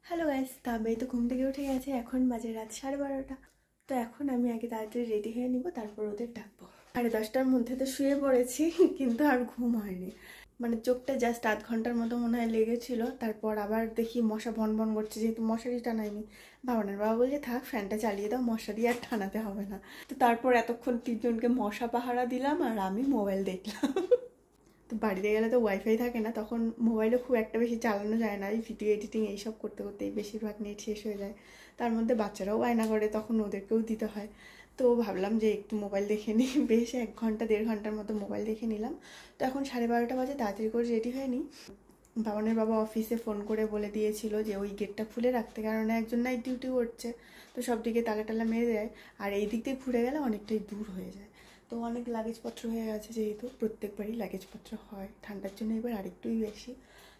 Hello guys, তো আমি তো ঘুম থেকে উঠে গেছি। এখন বাজে রাত 12:30। তো এখন আমি আগে তাড়াতাড়ি রেডি হয়ে নিব, তারপর ওদের ডাকবো। 10:30টার মধ্যে তো শুয়ে পড়েছি, কিন্তু আর ঘুম হয়নি। মানে চোখটা জাস্ট আধ ঘন্টার মতো মনে হয় লেগেছিল। তারপর আবার দেখি মশা ভন ভন করছে, যেহেতু মশারি টানাইনি। বাবা বলছে থাক, ফ্যানটা চালিয়ে দাও, মশারি আর টানাতে হবে না। তো তারপর এতক্ষণ 3জনকে মশা পাহারা দিলাম, আর আমি মোবাইল দেখলাম। তো বাড়িতে গেলে তো ওয়াইফাই থাকে না, তখন মোবাইলে খুব একটা বেশি চালানো যায় না। এই ভিডিও এডিটিং এইসব করতে করতেই বেশিরভাগ নেট শেষ হয়ে যায়। তার মধ্যে বাচ্চারাও বায়না করে, তখন ওদেরকেও দিতে হয়। তো ভাবলাম যে একটু মোবাইল দেখে নিই। বেশ 1 ঘন্টা 1.5 ঘন্টার মতো মোবাইল দেখে নিলাম। তো এখন 12:30 বাজে, তাড়াতাড়ি করে রেডি হয়ে নিই। বাবানের বাবা অফিসে ফোন করে বলে দিয়েছিল যে ওই গেটটা খুলে রাখতে, কারণ একজন নাইট ডিউটি করছে, তো সব দিকে তালা টালা মেরে দেয়। আর এই দিক দিয়ে ঘুরে গেলে অনেকটাই দূর হয়ে যায়। তো অনেক লাগেজপত্র হয়ে গেছে, যেহেতু প্রত্যেকবারই লাগেজপত্র হয়, ঠান্ডার জন্য এবার আরেকটুই বেশি।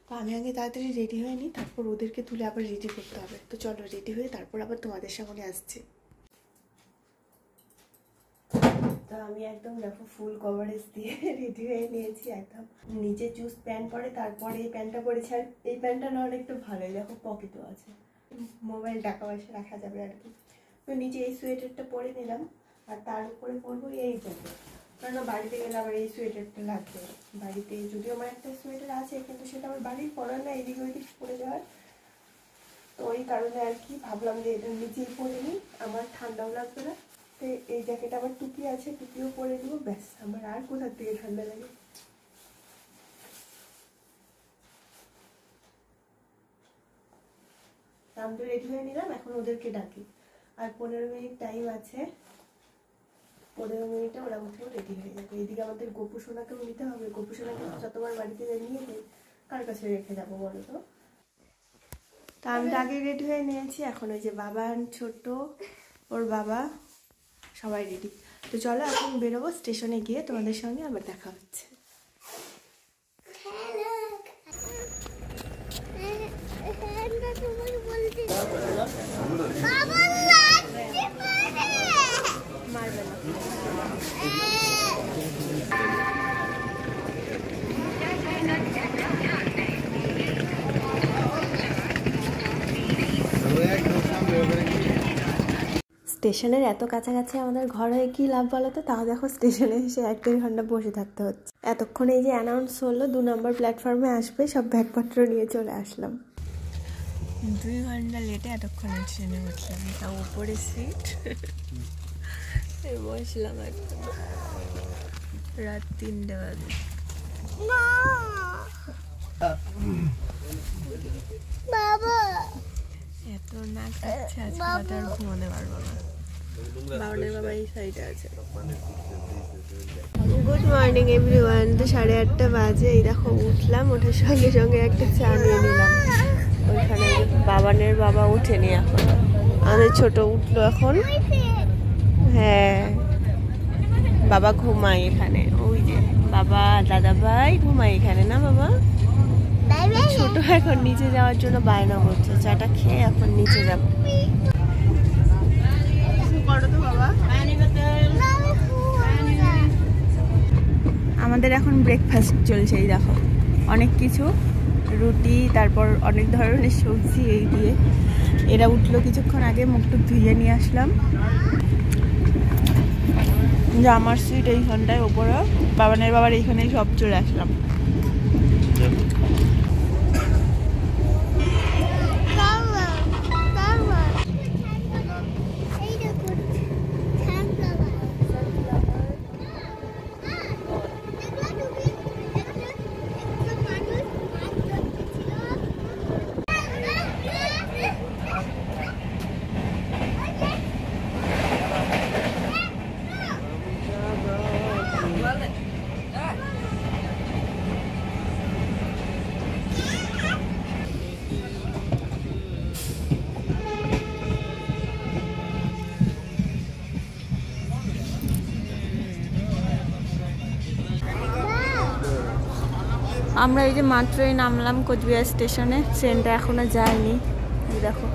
তো আমি আগে তাড়াতাড়ি রেডি হয়ে নিই, তারপর ওদেরকে তুলে আবার রেডি করতে হবে। তো চলো রেডি হয়ে তারপর আবার তোমাদের সামনে আসছি। তো আমি একদম দেখো ফুল কভারেজ দিয়ে রেডি হয়ে নিয়েছি একদম। নিচে চুজ প্যান্ট পরে, তারপরে এই প্যান্টটা পরেছি। আর এই প্যান্টটা না অনেকটা ভালোই, দেখো পকেটও আছে, মোবাইল টাকা পয়সা রাখা যাবে আর কি। তো নিচে এই সোয়েটারটা পরে নিলাম, আর তার উপরে পরবো এই জ্যাকেট, কারণ বাড়িতে গেলে আবার এই সোয়েটারটা লাগবে। বাড়িতে যদিও আমার একটা সোয়েটার আছে, কিন্তু সেটা আমার বাড়ির পরা না, এদিকে ওইদিক পরে যাওয়ার। তো ওই কারণে আর কি ভাবলাম যে এটা নিচেই পরে নিই, আমার ঠান্ডাও লাগবে না। তো এই জ্যাকেট আবার টুপি আছে, টুপিও পরে দিব, ব্যাস আমার আর কোথার থেকে ঠান্ডা লাগে। আমি তো রেডি হয়ে নিলাম, এখন ওদেরকে ডাকি। আর 15 মিনিট টাইম আছে, 15 মিনিটে ওরা উঠেও রেডি হয়ে যাবে। এইদিকে আমাদের গোপু সোনাকেও নিতে হবে। গোপু সোনাকে যতবার বাড়িতে নিয়ে যাই, কার কাছে রেখে যাবো বলো তো? তা আমি তো আগে রেডি হয়ে নিয়েছি, এখন ওই যে বাবা, ছোট, ওর বাবা সবাই রেডি। তো চলো এখন বেরোবো, স্টেশনে গিয়ে তোমাদের সঙ্গে আবার দেখা হচ্ছে। মারবে না। স্টেশনের এত কাছাকাছি আমাদের ঘর হয়ে কি লাভ বলো তো? তাও দেখো স্টেশনে এসে 1-1.5 ঘন্টা বসে থাকতে হচ্ছে। এতক্ষণ এই যে অ্যানাউন্স হলো 2 নম্বর প্ল্যাটফর্মে আসবে, সব ব্যাগপত্র নিয়ে চলে আসলাম। 2 ঘন্টা লেটে এতক্ষণ ট্রেনে উঠলাম, তাও উপরে সিট বসলাম একদম। রাত 3টে বাজে। এত নাক কাটছে আজকে, রাতে আর ঘুমাতে পারবো না। বাবানের বাবা এই সাইডে আছে। Good morning everyone. তো 8:30 বাজে, এই দেখো উঠলাম, ওঠার সঙ্গে সঙ্গে একটা চা নিয়ে নিলাম। ওইখানে বাবানের বাবা উঠেনি এখন, আমাদের ছোট উঠলো এখন। হ্যাঁ, বাবা ঘুমায় এখানে, ওই যে বাবা দাদা ভাই ঘুমায় এখানে না বাবা? ছোট এখন নিচে যাওয়ার জন্য বায়না করছে, চাটা খেয়ে এখন নিচে যাবো। আমাদের এখন ব্রেকফাস্ট চলছে, এই দেখো অনেক কিছু, রুটি, তারপর অনেক ধরনের সবজি এই দিয়ে। এরা উঠলো কিছুক্ষণ আগে, মুখটুক ধুয়ে নিয়ে আসলাম। আমার সিট এইখানটায় ওপরে, বাবানের বাবার এইখানেই সব চলে আসলাম। আমরা এই যে মাত্রই নামলাম কোচবিহার স্টেশনে, ট্রেনটা এখনো যায়নি। দেখো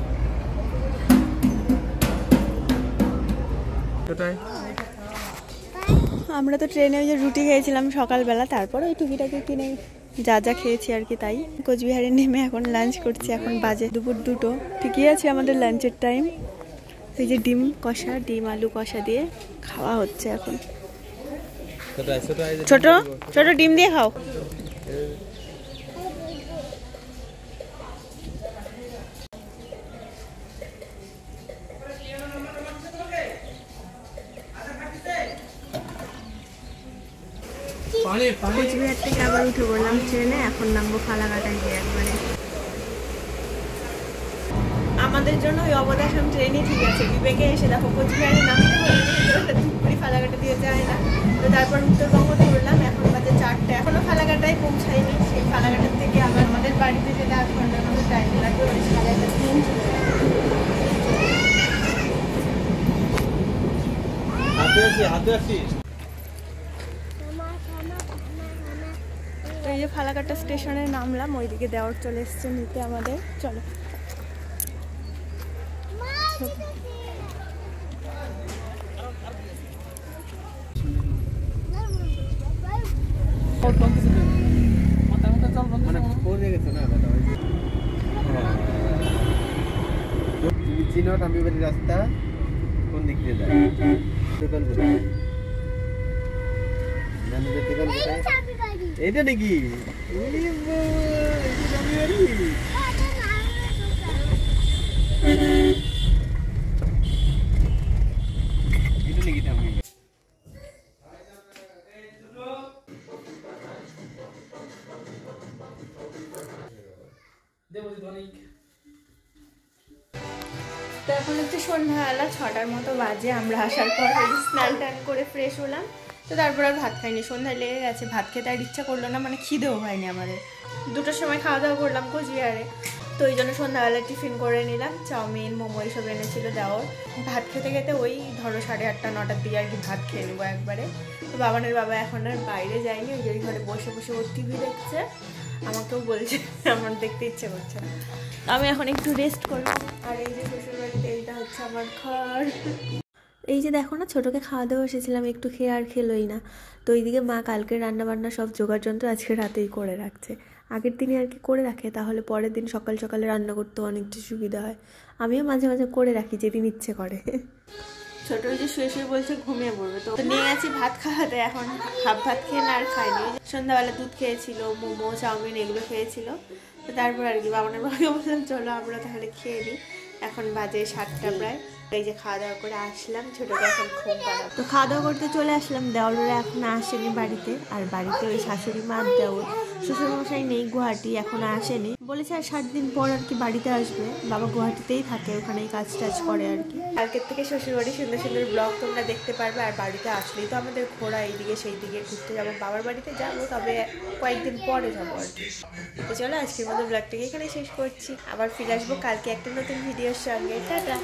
আমরা তো ট্রেনে ওই যে রুটি খেয়েছিলাম সকালবেলা, তারপর ওই টুকিটাকে কিনে যা যা খেয়েছি আর কি তাই। কোচবিহারে নেমে এখন লাঞ্চ করছি, এখন বাজে দুপুর 2টো। ঠিকই আছে আমাদের লাঞ্চের টাইম। এই যে ডিম কষা, ডিম আলু কষা দিয়ে খাওয়া হচ্ছে এখন। ছোট ছোট ডিম দিয়ে খাও। কোচবিহার থেকে আবার উঠে পড়লাম ট্রেনে, এখন নামবো ফালাকাটায় গিয়ে একবারে। আমাদের জন্য ওই অবদাসম ট্রেনই ঠিক আছে। বিবেকে এসে দেখো কোচবিহারে নামতে হলে ধুপগুড়ি ফালাকাটা দিয়ে যায় না, তো তারপর উত্তরবঙ্গ ধরলাম। এখন বাজে 4টা, এখনো ফালাকাটায় পৌঁছায়নি। সেই ফালাকাটার থেকে আবার আমাদের বাড়িতে যেতে 8 ঘন্টার মতো টাইম লাগবে। ওই 3:30 তো এই যে ফালাকাটা স্টেশনে নামলাম, ওইদিকে দেওয়ার চলে এসছে নিতে আমাদের। চলো রাস্তা কোন দিক দিয়ে যায়? এইটা নাকি তো এখন হচ্ছে সন্ধ্যাবেলা 6টার মতো বাজে। আমরা আসার পর স্নান টান করে ফ্রেশ হলাম, তো তারপর আর ভাত খাইনি। সন্ধ্যায় লেগে গেছে, ভাত খেতে আর ইচ্ছা করলো না, মানে খিদেও হয়নি আমাদের। 2টার সময় খাওয়া দাওয়া করলাম কোচবিহারে, তো ওই জন্য সন্ধ্যাবেলা টিফিন করে নিলাম। চাউমিন মোমো এইসব এনেছিল দেওয়ার। ভাত খেতে খেতে ওই ধরো 8:30 9টার দিকে আর কি ভাত খেয়ে নেবো একবারে। তো বাবানের বাবা এখন আর বাইরে যায়নি, ওই যে ঘরে বসে বসে ওর টিভি দেখছে। আমাকেও বলছে, আমার দেখতে ইচ্ছে করছে না। আমি এখন একটু রেস্ট করবো। আর এই যে শ্বশুর বাড়িতে এইটা হচ্ছে আমার ঘর। এই যে দেখো না, ছোটোকে খাওয়া দাওয়া এসেছিলাম, একটু খেয়ে আর খেলোই না। তো এইদিকে মা কালকে রান্না বান্না সব জোগাড় যন্ত্র আজকে রাতেই করে রাখছে। আগের দিনই আর কি করে রাখে, তাহলে পরের দিন সকাল সকালে রান্না করতে অনেকটা সুবিধা হয়। আমিও মাঝে মাঝে করে রাখি যেদিন ইচ্ছে করে। ছোট ওই যে শুয়ে শুয়ে বলছে ঘুমিয়ে পড়বে, তো নিয়ে গেছি ভাত খাওয়াতে। এখন হাফ ভাত খেয়ে না আর খাইনি। সন্ধ্যাবেলা দুধ খেয়েছিল, মোমো চাউমিন এগুলো খেয়েছিল। তো তারপর আর কি বাবানের বাবাকে বললাম চলো আমরা তাহলে খেয়ে নিই। এখন বাজে 7টা প্রায়। এই যে খাওয়া দাওয়া করে আসলাম, ছোটটা এখন ঘুম পাড়াবো। তো খাওয়া দাওয়া করতে চলে আসলাম। দেওয়ালরা এখন আসেনি বাড়িতে, আর বাড়িতে ওই শাশুড়ি মা দেওর শ্বশুরমশাই নেই, গুয়াহাটি এখনো আসেনি। বলেছে আর 7 দিন পর আর কি বাড়িতে আসবে। বাবা গুয়াহাটিতেই থাকে, ওখানেই কাজ টাজ করে আর কি। কালকের থেকে শ্বশুরবাড়ি সুন্দর সুন্দর ব্লগ তোমরা দেখতে পারবে। আর বাড়িতে আসলেই তো আমাদের ঘোরা এইদিকে সেই দিকে ঘুরতে যাবো। বাবার বাড়িতে যাবো, তবে কয়েকদিন পরে যাবো আর কি। তো চলো আজকের মতো ব্লগটাকে এখানে শেষ করছি। আবার ফিরে আসবো কালকে একটা নতুন ভিডিওর সঙ্গে। টাটা।